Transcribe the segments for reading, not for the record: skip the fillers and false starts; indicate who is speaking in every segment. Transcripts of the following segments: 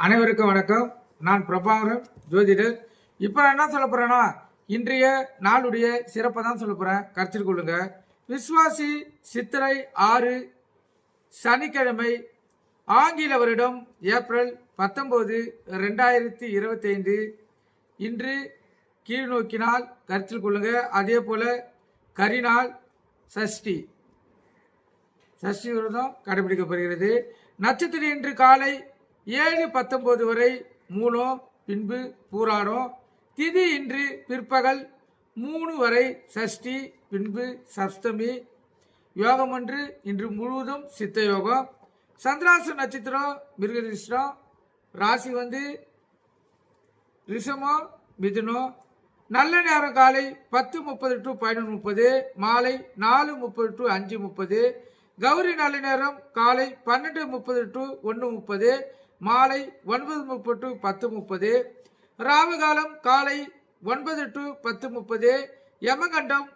Speaker 1: அனைவருக்கும் வணக்கம். நான் பிரபாகரன் ஜோதிடர். இப்போ நான் என்ன சொல்ல போறேன்னா, இன்றைய நாளுடைய சிறப்பை தான் சொல்ல போறேன். கருத்தில் கொள்ளுங்க. விஸ்வாசி சித்திரை 6 சனிக்கிழமை, ஆங்கில வருடம் ஏப்ரல் 19, 2025. இன்று கீழ் நோக்கினால் கருத்தில் கொள்ளுங்க. அதே போல கரிநாள் சஷ்டி விரதம் கடைபிடிக்கப்படுகிறது. நட்சத்திரம் இன்று காலை 7:19 வரை மூலம், பின்பு பூராடம். திதி இன்று பிற்பகல் 3 வரை சஷ்டி, பின்பு சப்தமி. யோகம் ஒன்று இன்று முழுவதும் சித்த யோகம். சந்திராச நட்சத்திரம் மிருகதிஷ்டம். ராசி ரிஷமம் மிதுனம். நல்ல நேரம் காலை 10:30 to 11:30, மாலை 4:30 to 5:30. கௌரி நல்ல நேரம் காலை 12:30 to 1:30, மாலை 9:30 to 10:30. ராவு காலம் காலை 9 to 10:30. யமகண்டம்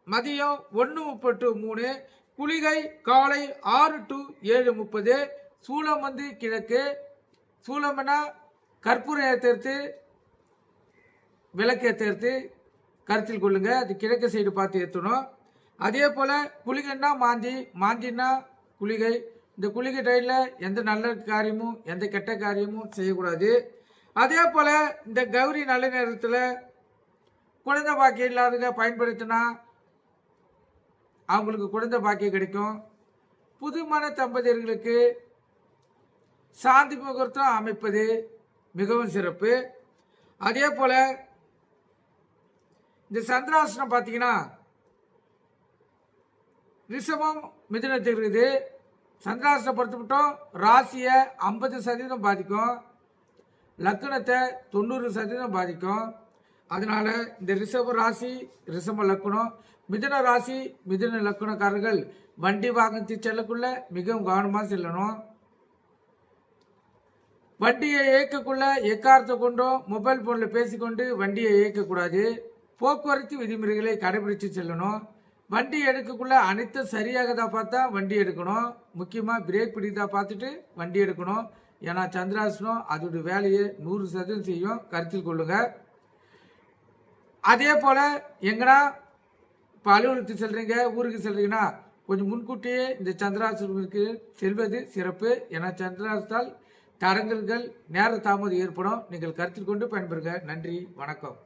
Speaker 1: மதியம் 1:30 to 3. குளிகை காலை 6 to 7:30. சூலம் கிழக்கு. சூலம்னா கற்பூரம் ஏற்றுறது, விளக்கு ஏற்றுறது கருத்தில் கொள்ளுங்க. அது கிழக்கு சைடு பார்த்து ஏற்றணும். அதே போல் குளிகைன்னா மாந்தின்னா குளிகை. இந்த குளிகை டைமில் எந்த நல்ல காரியமும் எந்த கெட்ட காரியமும் செய்யக்கூடாது. அதே போல் இந்த கௌரி நல்ல நேரத்தில் குழந்தை பாக்கியம் இல்லாதவங்க பயன்படுத்தினா அவங்களுக்கு குழந்தை பாக்கியம் கிடைக்கும். புதுமண தம்பதியர்களுக்கு சாந்தி முகூர்த்தம் அமைப்பது மிகவும் சிறப்பு. அதே போல் இந்த சந்திராசனம் பார்த்தீங்கன்னா ரிஷபம் மிதுனத்தில் இருக்குது. சந்திராசனை பொறுத்துவிட்டோம் ராசியை 50% பாதிக்கும், லக்கணத்தை 90% பாதிக்கும். அதனால இந்த ரிஷப ராசி ரிஷப லக்கணம், மிதுன ராசி மிதுன லக்கணக்காரர்கள் வண்டி வாகனத்தை செல்லக்குள்ள மிகவும் கவனமாக செல்லணும். வண்டியை இயக்கக்குள்ள எக்காரத்தை கொண்டும் மொபைல் போனில் பேசிக்கொண்டு வண்டியை இயக்கக்கூடாது. போக்குவரத்து விதிமுறைகளை கடைபிடித்து செல்லணும். வண்டி எடுக்கக்குள்ள அனைத்தும் சரியாக தான் பார்த்தா வண்டி எடுக்கணும். முக்கியமாக பிரேக் பிடித்தா பார்த்துட்டு வண்டி எடுக்கணும். ஏன்னா சந்திராசனம் அதோட வேலையை 100% செய்யும். கருத்தில் கொள்ளுங்க. அதே போல் எங்கன்னா இப்போ அலுவலகத்துக்கு செல்றீங்க, ஊருக்கு செல்றீங்கன்னா கொஞ்சம் முன்கூட்டியே இந்த சந்திராசனத்துக்கு செல்வது சிறப்பு. ஏன்னா சந்திராசனத்தால் தடங்கல்கள் நேர தாமதம் ஏற்படும். நீங்கள் கருத்தில் கொண்டு பயன்பெறுங்க. நன்றி, வணக்கம்.